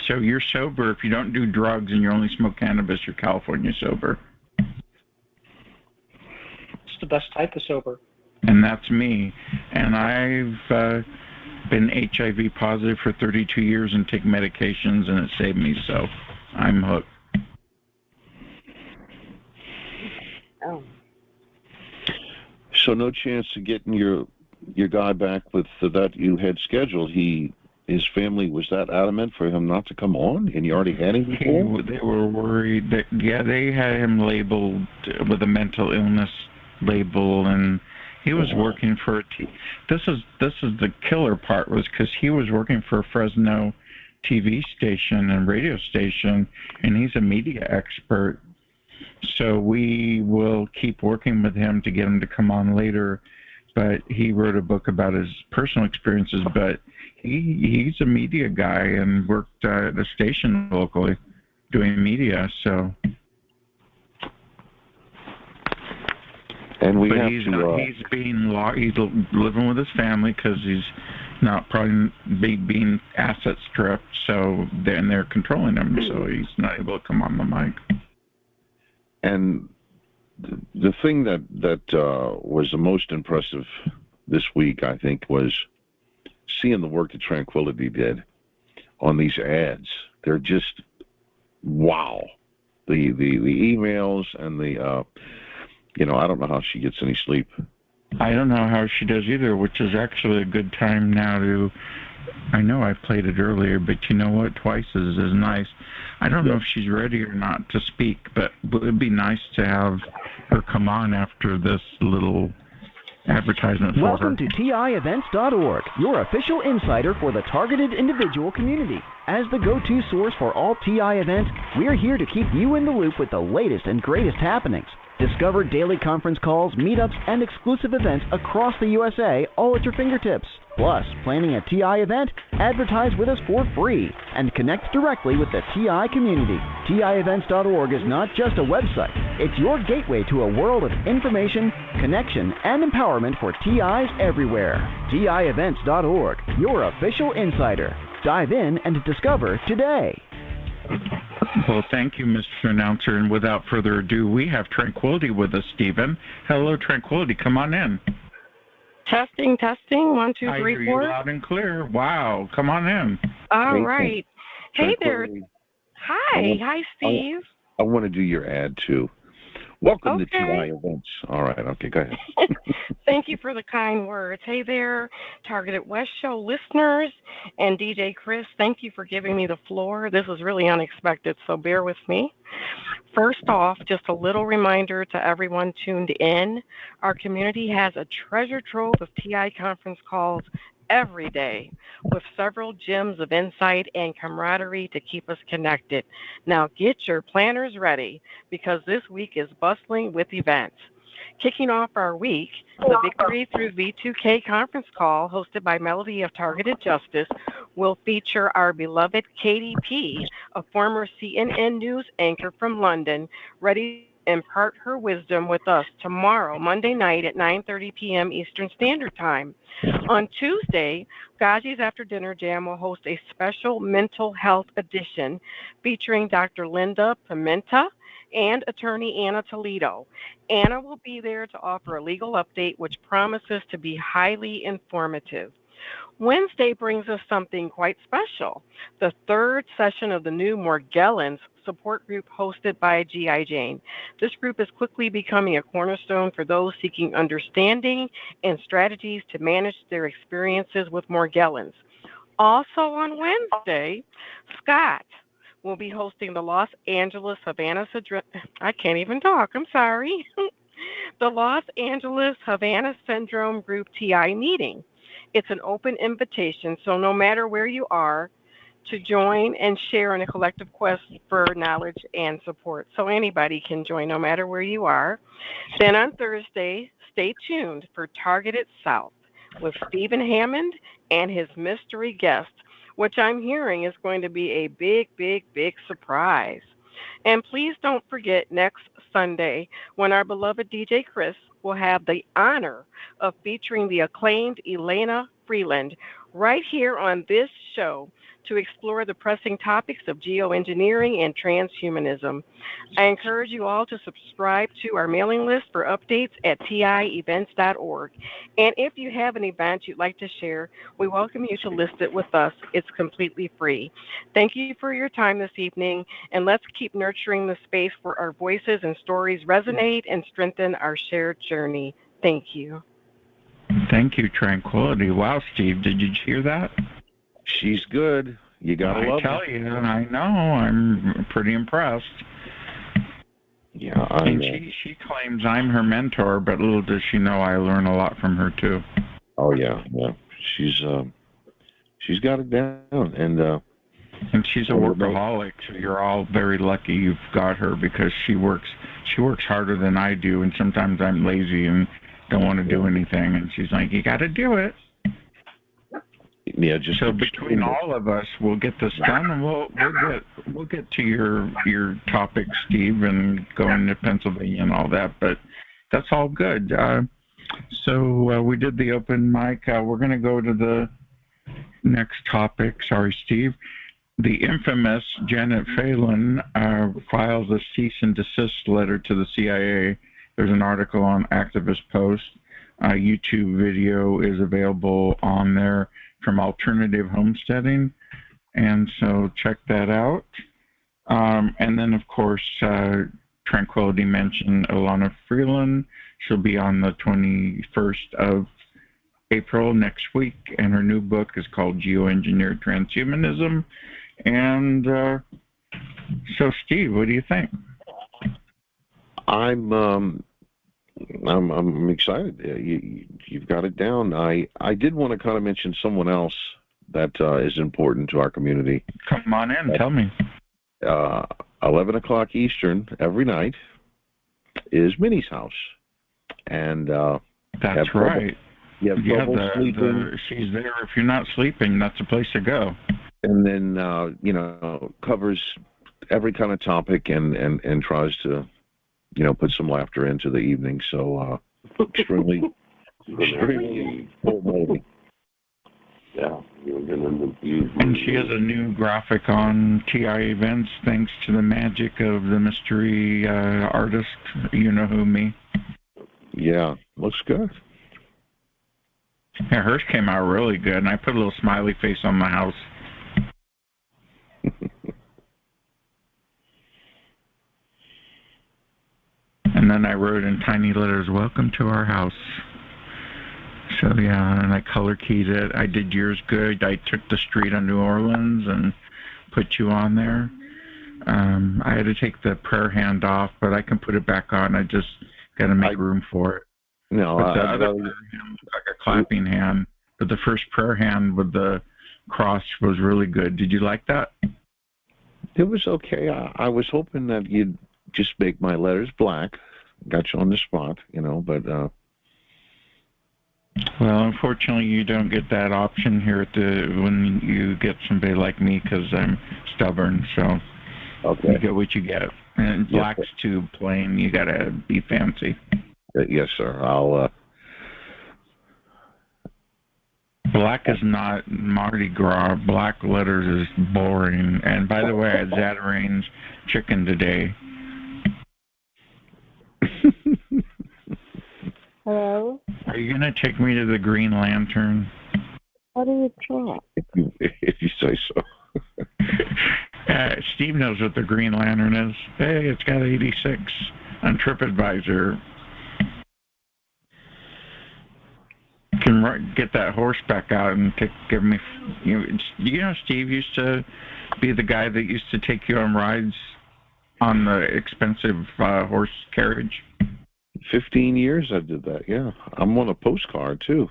Speaker 1: so you're sober if you don't do drugs and you only smoke cannabis. You're California sober.
Speaker 10: It's the best type of sober.
Speaker 1: And that's me. And I've been HIV positive for 32 years and take medications, and it saved me. So I'm hooked.
Speaker 6: Oh.
Speaker 5: So no chance of getting your guy back with that you had scheduled. His family was that adamant for him not to come on, and you already had him before?
Speaker 1: They were worried that they had him labeled with a mental illness label, and he was working for this is the killer part, was because he was working for a Fresno TV station and radio station, and he's a media expert. So we will keep working with him to get him to come on later. But he wrote a book about his personal experiences, but he's a media guy and worked at a station locally doing media. So,
Speaker 5: and
Speaker 1: he's living with his family because he's not probably being asset stripped. So they're controlling him, so he's not able to come on the mic.
Speaker 5: And the thing that was the most impressive this week, I think, was seeing the work that Tranquility did on these ads. They're just wow. The emails and the I don't know how she gets any sleep.
Speaker 1: I don't know how she does either, which is actually a good time now to. I know I played it earlier, but you know what? Twice is nice. I don't know if she's ready or not to speak, but it would be nice to have her come on after this little advertisement for
Speaker 2: Welcome
Speaker 1: her.
Speaker 2: to TIEvents.org, your official insider for the targeted individual community. As the go-to source for all TI events, we're here to keep you in the loop with the latest and greatest happenings. Discover daily conference calls, meetups, and exclusive events across the USA, all at your fingertips. Plus, planning a TI event? Advertise with us for free and connect directly with the TI community. TIevents.org is not just a website. It's your gateway to a world of information, connection, and empowerment for TIs everywhere. TIevents.org, your official insider. Dive in and discover today.
Speaker 1: Well, thank you, Mr. Announcer. And without further ado, we have Tranquility with us, Stephen. Hello, Tranquility. Come on in.
Speaker 11: Testing. 1, 2, 3, 4.
Speaker 1: I hear you loud and clear. Wow. Come on in.
Speaker 11: All right. Hey there. Hi, Steve.
Speaker 5: I want to do your ad, too. Welcome to TI Events. All right. Okay, go ahead.
Speaker 11: Thank you for the kind words. Hey there, Targeted West Show listeners and DJ Chris. Thank you for giving me the floor. This was really unexpected, so bear with me. First off, just a little reminder to everyone tuned in. Our community has a treasure trove of TI conference calls every day with several gems of insight and camaraderie to keep us connected. Now get your planners ready because this week is bustling with events. Kicking off our week, the Victory Through V2K conference call hosted by Melody of Targeted Justice will feature our beloved Katie P., a former CNN news anchor from London, ready to impart her wisdom with us tomorrow, Monday night at 9:30 p.m. Eastern Standard Time. On Tuesday, Gaji's After Dinner Jam will host a special mental health edition featuring Dr. Linda Pimenta and attorney Anna Toledo. Anna will be there to offer a legal update which promises to be highly informative. Wednesday brings us something quite special, the third session of the new Morgellons support group hosted by G.I. Jane. This group is quickly becoming a cornerstone for those seeking understanding and strategies to manage their experiences with Morgellons. Also on Wednesday, Scott will be hosting the Los Angeles Havana I can't even talk, I'm sorry. The Los Angeles Havana Syndrome Group TI meeting. It's an open invitation, so no matter where you are, to join and share in a collective quest for knowledge and support. So anybody can join no matter where you are. Then on Thursday, stay tuned for Targeted South with Stephen Hammond and his mystery guest, which I'm hearing is going to be a big surprise. And please don't forget next Sunday when our beloved DJ Chris will have the honor of featuring the acclaimed Elena Freeland right here on this show to explore the pressing topics of geoengineering and transhumanism. I encourage you all to subscribe to our mailing list for updates at tievents.org. And if you have an event you'd like to share, we welcome you to list it with us. It's completely free. Thank you for your time this evening, and let's keep nurturing the space where our voices and stories resonate and strengthen our shared journey. Thank you.
Speaker 1: Thank you, Tranquility. Wow, Steve, did you hear that?
Speaker 5: She's good. You gotta love her.
Speaker 1: I tell you, I know. I'm pretty impressed.
Speaker 5: Yeah,
Speaker 1: and she claims I'm her mentor, but little does she know I learn a lot from her too.
Speaker 5: Oh yeah. She's got it down, and
Speaker 1: she's a workaholic. So you're all very lucky you've got her because she works harder than I do, and sometimes I'm lazy and don't want to do anything, and she's like, "You got to do it."
Speaker 5: Yeah,
Speaker 1: so between all of us, we'll get this done, and we'll get to your topic, Steve, and going to Pennsylvania and all that. But that's all good. So we did the open mic. We're going to go to the next topic. Sorry, Steve. The infamous Janet Phelan files a cease and desist letter to the CIA. There's an article on Activist Post. YouTube video is available on there from Alternative Homesteading, and so check that out. And then, of course, Tranquility mentioned Ilana Freeland. She'll be on the 21st of April next week, and her new book is called Geoengineered Transhumanism. And so, Steve, what do you think?
Speaker 5: I'm excited. You've got it down. I did want to kind of mention someone else that is important to our community.
Speaker 1: Come on in, tell me.
Speaker 5: 11 o'clock Eastern every night is Minnie's house, and
Speaker 1: that's right.
Speaker 5: You have trouble sleeping.
Speaker 1: She's there. If you're not sleeping, that's a place to go.
Speaker 5: And then covers every kind of topic and tries to put some laughter into the evening. So extremely motivating.
Speaker 12: Yeah,
Speaker 1: and she has a new graphic on TI events thanks to the magic of the mystery artist. You know who, me?
Speaker 5: Yeah, looks good.
Speaker 1: Yeah, hers came out really good, and I put a little smiley face on my house. And then I wrote in tiny letters, "Welcome to our house." So yeah, and I color keyed it. I did yours good. I took the street on New Orleans and put you on there. I had to take the prayer hand off, but I can put it back on. I just got to make room for it.
Speaker 5: No,
Speaker 1: but the other prayer hand was like a clapping hand, but the first prayer hand with the cross was really good. Did you like that?
Speaker 5: It was okay. I was hoping that you'd just make my letters black. Got you on the spot, but...
Speaker 1: Well, unfortunately, you don't get that option here when you get somebody like me, because I'm stubborn, so
Speaker 5: okay.
Speaker 1: You get what you get. And black's too plain. You got to be fancy.
Speaker 5: Yes, sir. I'll...
Speaker 1: Black is not Mardi Gras. Black letters is boring. And by the way, I had Zatarain's chicken today.
Speaker 9: Hello?
Speaker 1: Are you going to take me to the Green Lantern?
Speaker 9: What do you try?
Speaker 5: If you say so.
Speaker 1: Steve knows what the Green Lantern is. Hey, it's got 86 on TripAdvisor. Can get that horseback out and give me... Steve used to be the guy that used to take you on rides on the expensive horse carriage.
Speaker 5: 15 years I did that, yeah. I'm on a postcard, too.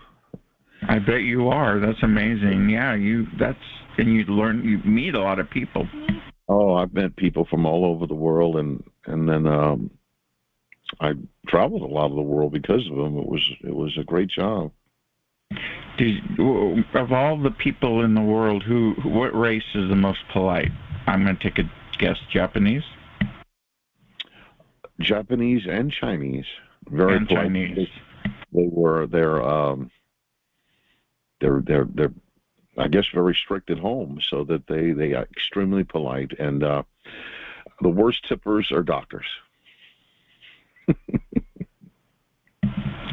Speaker 1: I bet you are. That's amazing. Yeah, you meet a lot of people.
Speaker 5: Oh, I've met people from all over the world, and then I traveled a lot of the world because of them. It was a great job.
Speaker 1: Of all the people in the world, what race is the most polite? I'm going to take a guess. Japanese?
Speaker 5: Japanese and Chinese. Very polite.
Speaker 1: Chinese.
Speaker 5: They're I guess very strict at home, so that they are extremely polite, and the worst tippers are doctors.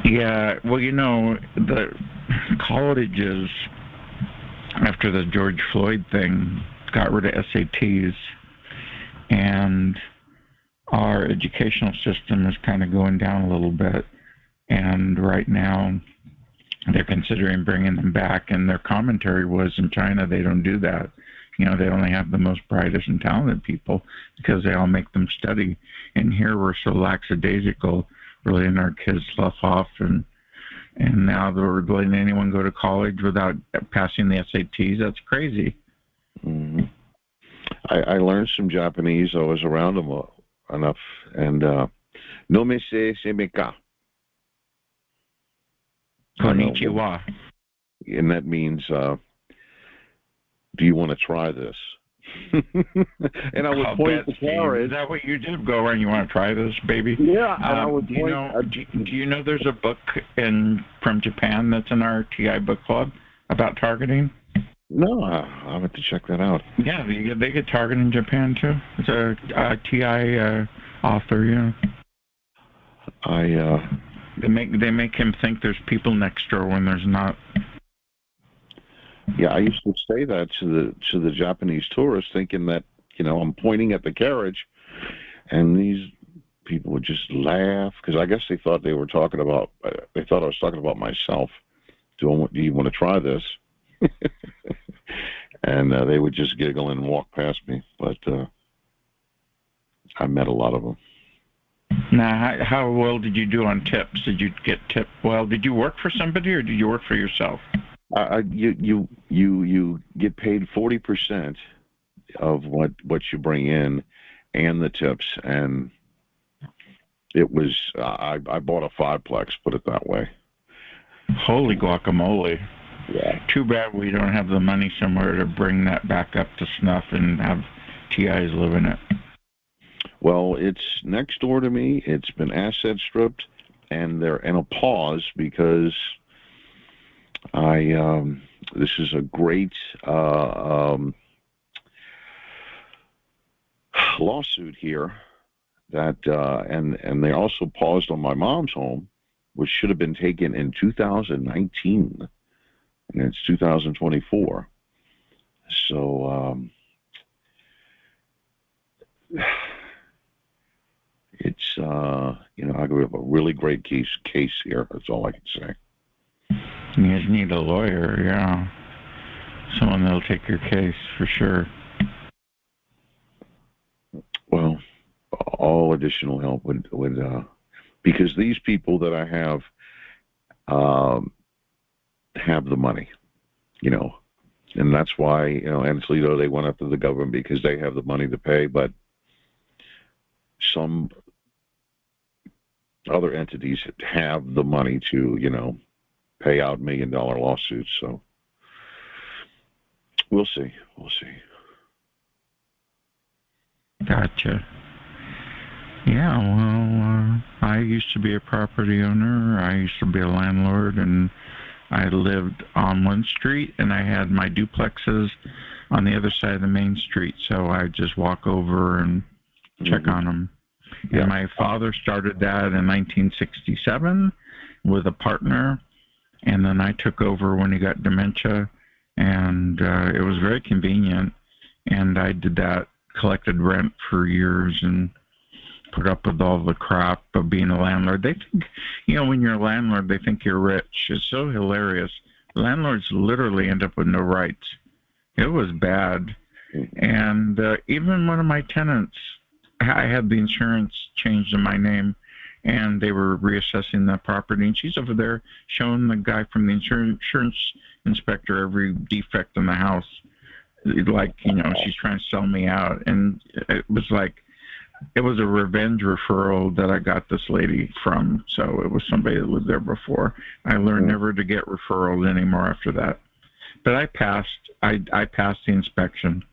Speaker 1: Yeah, well, the colleges, after the George Floyd thing, got rid of SATs, and our educational system is kind of going down a little bit, and right now they're considering bringing them back, and their commentary was in China they don't do that. They only have the most brightest and talented people because they all make them study. And here we're so lackadaisical, we're letting our kids slough off, and now we're letting anyone go to college without passing the SATs. That's crazy.
Speaker 5: Mm-hmm. I learned some Japanese. I was around them enough, and no me se me ka.
Speaker 1: Konnichiwa.
Speaker 5: And that means, do you want to try this? And I would point at the carrot.
Speaker 1: Is that what you did? Go around, you want to try this, baby?
Speaker 5: Yeah. And I would
Speaker 1: do you know there's a book from Japan that's in our TI book club about targeting?
Speaker 5: No, I'll have to check that out.
Speaker 1: Yeah, they get targeted in Japan too. It's a TI author, yeah. They make him think there's people next door when there's not.
Speaker 5: Yeah, I used to say that to the Japanese tourists, thinking that I'm pointing at the carriage, and these people would just laugh because I guess they thought they were talking about. They thought I was talking about myself. Do you want to try this? And they would just giggle and walk past me. But I met a lot of them.
Speaker 1: Now, how well did you do on tips? Did you get tipped well? Did you work for somebody or did you work for yourself?
Speaker 5: You get paid 40% of what you bring in, and the tips, and It was I bought a fiveplex, put it that way.
Speaker 1: Holy guacamole!
Speaker 5: Yeah.
Speaker 1: Too bad we don't have the money somewhere to bring that back up to snuff and have TIs live in it.
Speaker 5: Well, it's next door to me. It's been asset stripped, and they're in a pause because this is a great lawsuit here that and they also paused on my mom's home, which should have been taken in 2019, and it's 2024. So it's I have a really great case here. That's all I can say.
Speaker 1: You just need a lawyer, yeah. Someone that'll take your case for sure.
Speaker 5: Well, all additional help would because these people that I have the money, and that's why and Toledo, they went after the government because they have the money to pay, but some other entities have the money to pay out $1 million lawsuits. So we'll see.
Speaker 1: Gotcha. Yeah, well, I used to be a property owner. I used to be a landlord, and I lived on one street, and I had my duplexes on the other side of the main street. So I just walk over and check on them. Yeah. And my father started that in 1967 with a partner, and then I took over when he got dementia, and it was very convenient, and I did that, collected rent for years and put up with all the crap of being a landlord. They think, when you're a landlord, they think you're rich. It's so hilarious. Landlords literally end up with no rights. It was bad. And even one of my tenants, I had the insurance changed in my name, and they were reassessing the property, and she's over there showing the guy from the insurance inspector every defect in the house. Like, she's trying to sell me out. And it was a revenge referral that I got this lady from. So it was somebody that lived there before. I learned never to get referrals anymore after that. But I passed the inspection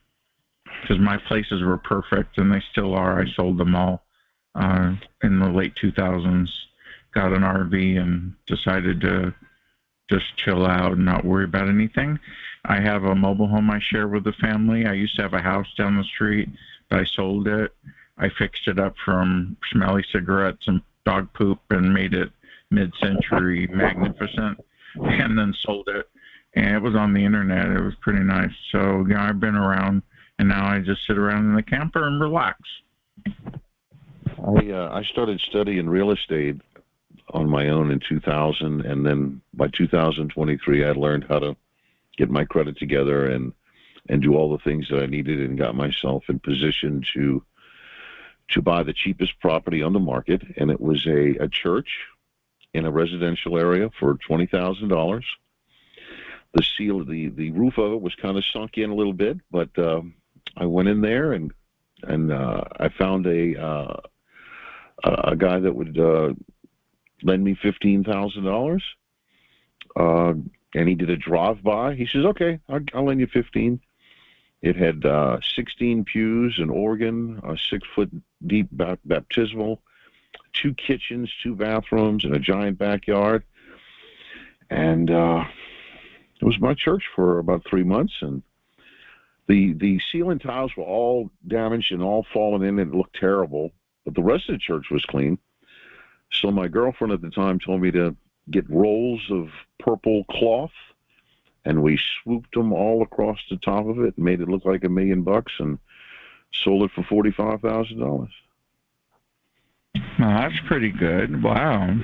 Speaker 1: because my places were perfect, and they still are. I sold them all in the late 2000s, got an RV, and decided to just chill out and not worry about anything. I have a mobile home I share with the family. I used to have a house down the street, but I sold it. I fixed it up from smelly cigarettes and dog poop and made it mid-century magnificent, and then sold it. And it was on the internet. It was pretty nice. So, I've been around, and now I just sit around in the camper and relax.
Speaker 5: I started studying real estate on my own in 2000, and then by 2023, I learned how to get my credit together and do all the things that I needed, and got myself in position to buy the cheapest property on the market, and it was a church in a residential area for $20,000. The roof of it was kind of sunk in a little bit, but I went in there and I found a guy that would lend me $15,000, and he did a drive-by. He says, "Okay, I'll lend you 15." It had 16 pews, an organ, a 6-foot deep baptismal, 2 kitchens, 2 bathrooms, and a giant backyard. And it was my church for about 3 months, and the ceiling tiles were all damaged and all fallen in, and it looked terrible. But the rest of the church was clean. So my girlfriend at the time told me to get rolls of purple cloth, and we swooped them all across the top of it and made it look like $1 million, and sold it for $45,000.
Speaker 1: Well, that's pretty good. Wow.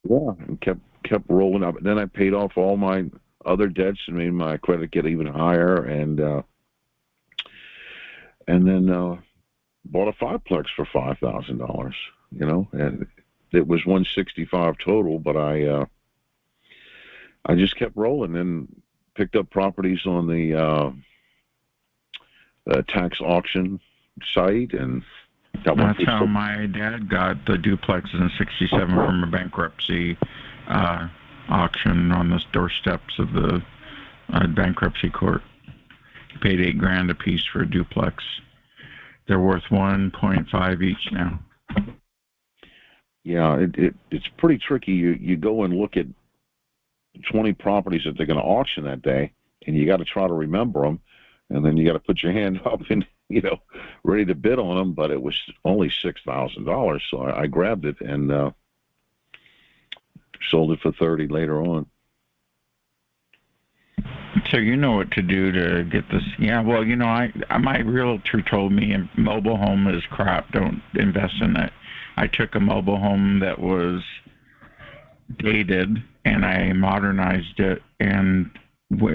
Speaker 5: Yeah, and kept rolling up. And then I paid off all my other debts and made my credit get even higher, and then bought a fiveplex for $5,000. And it was $165 total, but I just kept rolling and picked up properties on the tax auction site, and
Speaker 1: That's how my dad got the duplexes in '67 from a bankruptcy auction on the doorsteps of the bankruptcy court. He paid $8,000 a piece for a duplex. They're worth 1.5 each now.
Speaker 5: Yeah, it's pretty tricky. You go and look at 20 properties that they're going to auction that day, and you got to try to remember them, and then you got to put your hand up and ready to bid on them. But it was only $6,000, so I grabbed it and sold it for $30,000 later on.
Speaker 1: So you know what to do to get this. Yeah, well, my realtor told me a mobile home is crap. Don't invest in it. I took a mobile home that was dated and I modernized it, and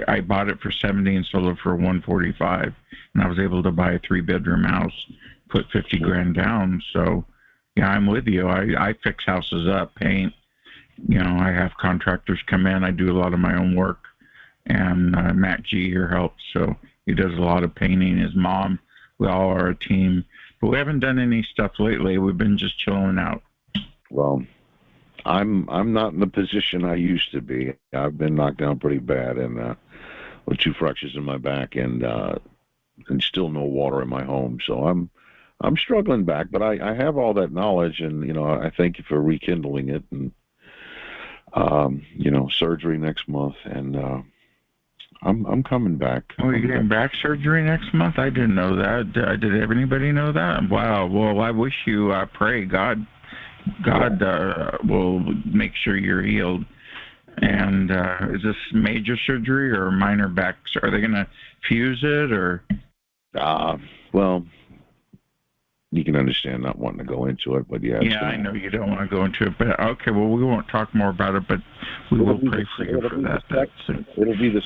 Speaker 1: I bought it for $70,000 and sold it for $145,000, and I was able to buy a 3-bedroom house, put $50,000 down. So yeah, I'm with you. I fix houses up, paint. I have contractors come in. I do a lot of my own work. And Matt G here helps, so he does a lot of painting. His mom, we all are a team, but we haven't done any stuff lately. We've been just chilling out.
Speaker 5: Well, I'm not in the position I used to be. I've been knocked down pretty bad, and with 2 fractures in my back, and still no water in my home. So I'm struggling back, but I have all that knowledge, and I thank you for rekindling it, and surgery next month, and I'm coming back.
Speaker 1: Oh, you're getting back surgery next month? I didn't know that. Did anybody know that? Wow. Well, I wish you. Pray God will make sure you're healed. And is this major surgery or minor back? Are they going to fuse it or?
Speaker 5: Well, you can understand not wanting to go into it, but yeah.
Speaker 1: Yeah, I know you don't want to go into it, but okay. Well, we won't talk more about it, but we will pray for you for that.
Speaker 5: It'll be the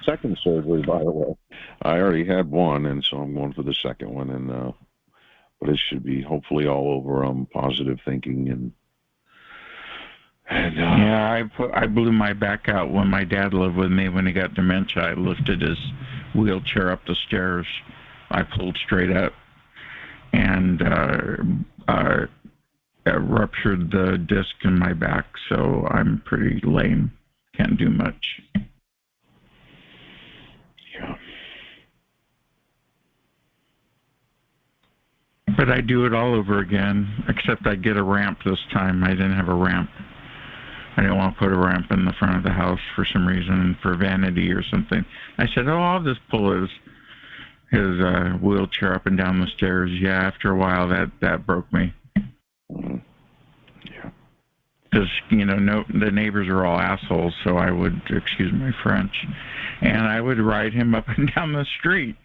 Speaker 5: second surgery, by the way. I already had one, and so I'm going for the second one, and but it should be hopefully all over. Positive thinking and
Speaker 1: yeah, I blew my back out when my dad lived with me. When he got dementia, I lifted his wheelchair up the stairs. I pulled straight up and ruptured the disc in my back, so I'm pretty lame. Can't do much.
Speaker 5: Yeah.
Speaker 1: But I do it all over again, except I get a ramp this time. I didn't have a ramp. I didn't want to put a ramp in the front of the house for some reason, for vanity or something. I said, I'll just pull his wheelchair up and down the stairs. Yeah, after a while, that broke me.
Speaker 5: Yeah.
Speaker 1: Because, the neighbors are all assholes, so I would, excuse my French, and I would ride him up and down the street,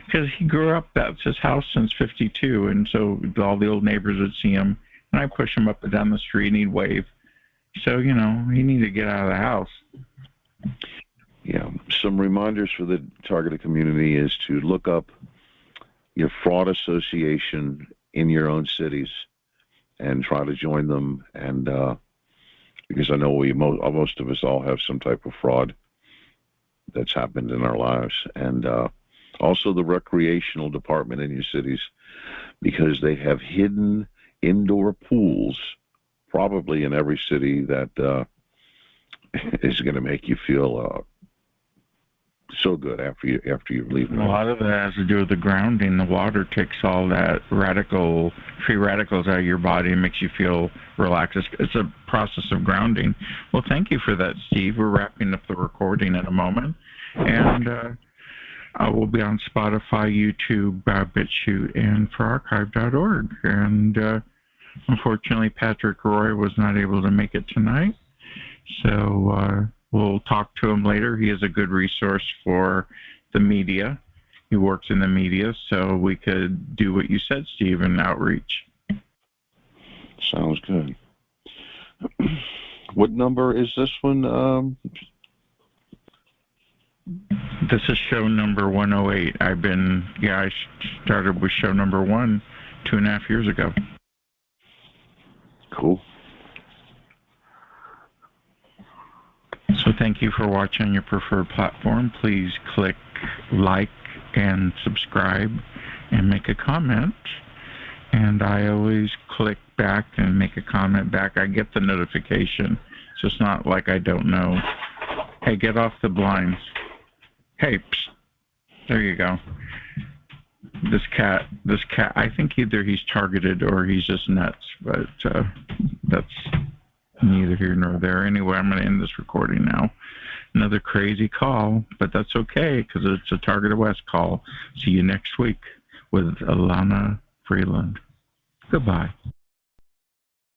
Speaker 1: because he grew up, that's his house since '52, and so all the old neighbors would see him, and I'd push him up and down the street, and he'd wave. So, he needed to get out of the house.
Speaker 5: Yeah, some reminders for the targeted community is to look up your fraud association in your own cities and try to join them. And because I know most of us all have some type of fraud that's happened in our lives. And also the recreational department in your cities, because they have hidden indoor pools probably in every city that is going to make you feel so good after you leave.
Speaker 1: A lot of that has to do with the grounding. The water takes all that free radicals out of your body and makes you feel relaxed. It's a process of grounding. Well, thank you for that, Steve. We're wrapping up the recording in a moment, and we'll be on Spotify, YouTube, BitChute, and forarchive.org. And unfortunately, Patrick Roy was not able to make it tonight, so we'll talk to him later. He is a good resource for the media. He works in the media, so we could do what you said, Steve, and outreach.
Speaker 5: Sounds good. What number is this one?
Speaker 1: This is show number 108. I started with show number 1 2.5 years ago.
Speaker 5: Cool.
Speaker 1: So thank you for watching on your preferred platform. Please click like and subscribe and make a comment. And I always click back and make a comment back. I get the notification, so it's not like I don't know. Hey, get off the blinds. Hey, psst. There you go. This cat, I think either he's targeted or he's just nuts, but that's neither here nor there. Anyway, I'm going to end this recording now. Another crazy call, but that's okay because it's a Targeted West call. See you next week with Alana Freeland. Goodbye.